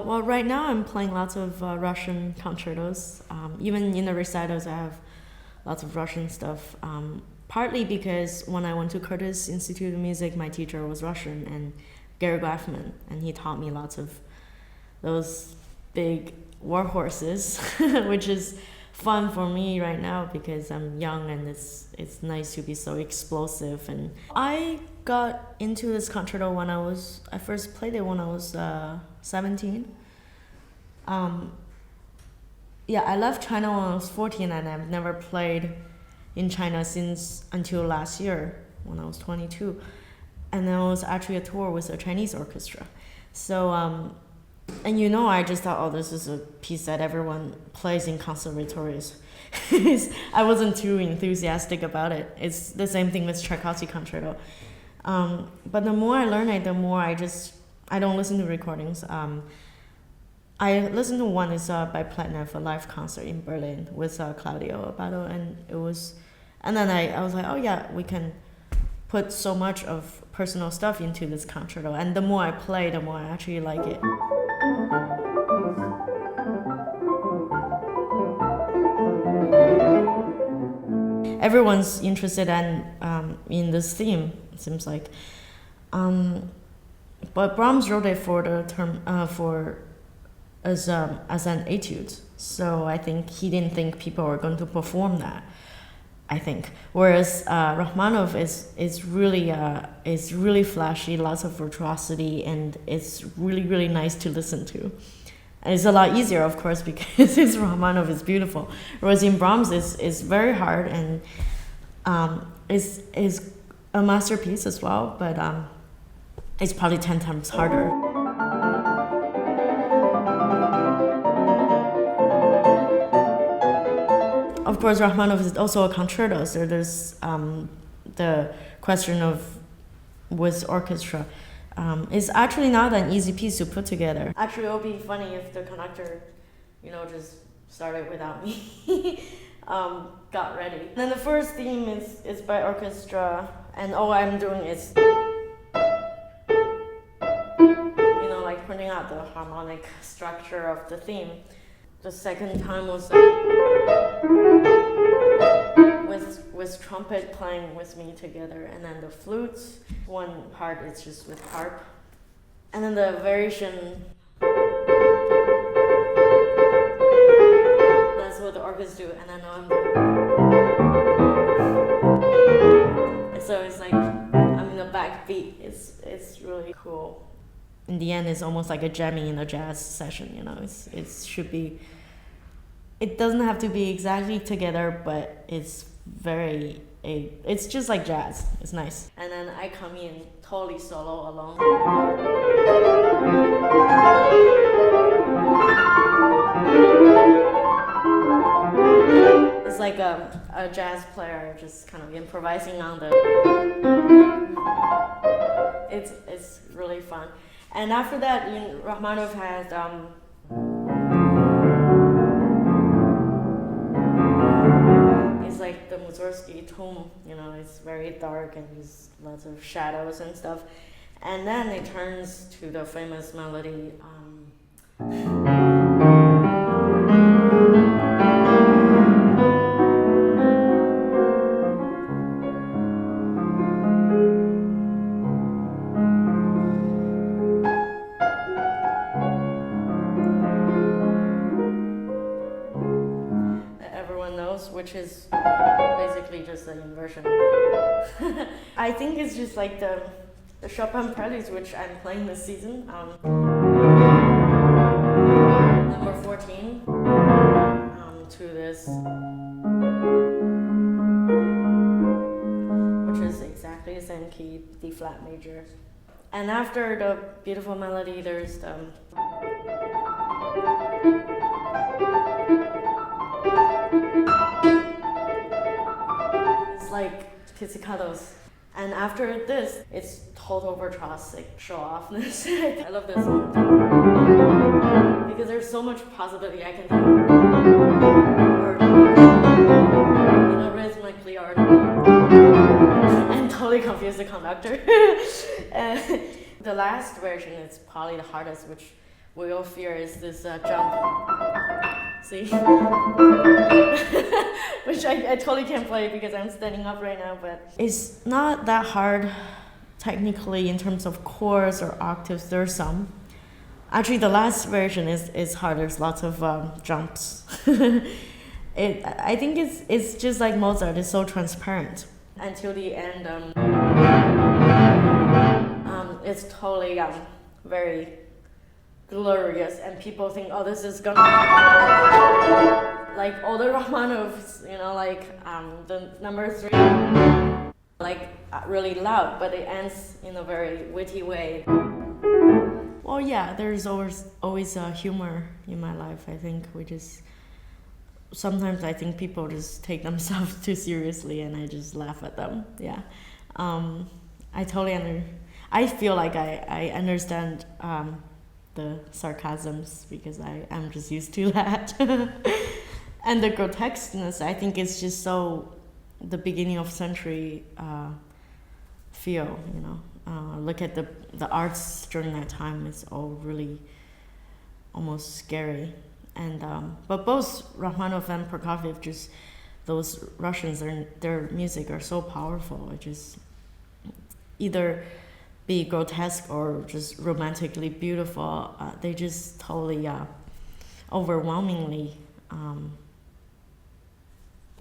Well, right now I'm playing lots of Russian concertos. Even in the recitals, I have lots of Russian stuff. Partly because when I went to Curtis Institute of Music, my teacher was Russian, and Gary Glaffman, and he taught me lots of those big war horses, which is fun for me right now because I'm young and it's nice to be so explosive. And I got into this concerto I first played it when I was 17. I left China when I was 14, and I've never played in China until last year when I was 22. And then I was actually a tour with a Chinese orchestra. So, I just thought, this is a piece that everyone plays in conservatories. I wasn't too enthusiastic about it. It's the same thing with Tchaikovsky concerto. But the more I learn it, the more I don't listen to recordings. I listened to one is by Pletnev, a live concert in Berlin with Claudio Abbado, and then I was like, oh yeah, we can put so much of personal stuff into this concerto, and the more I play, the more I actually like it. Everyone's interested in this theme, it seems like. But Brahms wrote it for the term as an etude, so I think he didn't think people were going to perform that. I think, whereas Rachmaninov is really flashy, lots of virtuosity, and it's really nice to listen to. And it's a lot easier, of course, because Rachmaninov is beautiful. Whereas in Brahms is very hard and is a masterpiece as well, but it's probably 10 times harder. Of course, Rachmaninov is also a concerto, so there's the question of with orchestra. It's actually not an easy piece to put together. Actually, it would be funny if the conductor, just started without me, got ready. And then the first theme is by orchestra, and all I'm doing is, like printing out the harmonic structure of the theme. The second time was with trumpet playing with me together, and then the flutes. One part is just with harp, and then the variation. That's what the orchestra do, and then I'm. And so it's like I'm in the backbeat. It's really cool. In the end, it's almost like a jamming in a jazz session. It should be. It doesn't have to be exactly together, but it's it's just like jazz. It's nice. And then I come in totally solo alone. It's like a jazz player just kind of improvising on the. It's really fun. And after that, Rachmaninov had. Like the Mussorgsky tomb, it's very dark and there's lots of shadows and stuff. And then it turns to the famous melody. Which is basically just an inversion. I think it's just like the Chopin preludes, which I'm playing this season. Number 14 to this, which is exactly the same key, D flat major. And after the beautiful melody, there's the. Like pizzicatos, and after this, it's total virtuosic show-offness. I love this song because there's so much possibility I can do, or rhythmically a conductor. The last version is probably the hardest, which we all fear is this jump. See? Which I totally can't play because I'm standing up right now, but it's not that hard technically in terms of chords or octaves. There's some. Actually, the last version is hard. There's lots of jumps. I think it's just like Mozart. It's so transparent until the end. It's totally very glorious, and people think, oh, this is gonna like all the Rachmaninov, like the number 3, like really loud, but it ends in a very witty way. Well, yeah, there's always humor in my life. I think sometimes I think people just take themselves too seriously, and I just laugh at them. Yeah, I feel like I understand the sarcasms because I'm just used to that. And the grotesqueness, I think it's just so the beginning of century feel, look at the arts during that time, it's all really almost scary. And but both Rachmaninoff and Prokofiev, just those Russians, their music are so powerful. It just either be grotesque or just romantically beautiful. They just totally overwhelmingly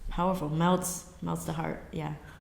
powerful, melts the heart. Yeah.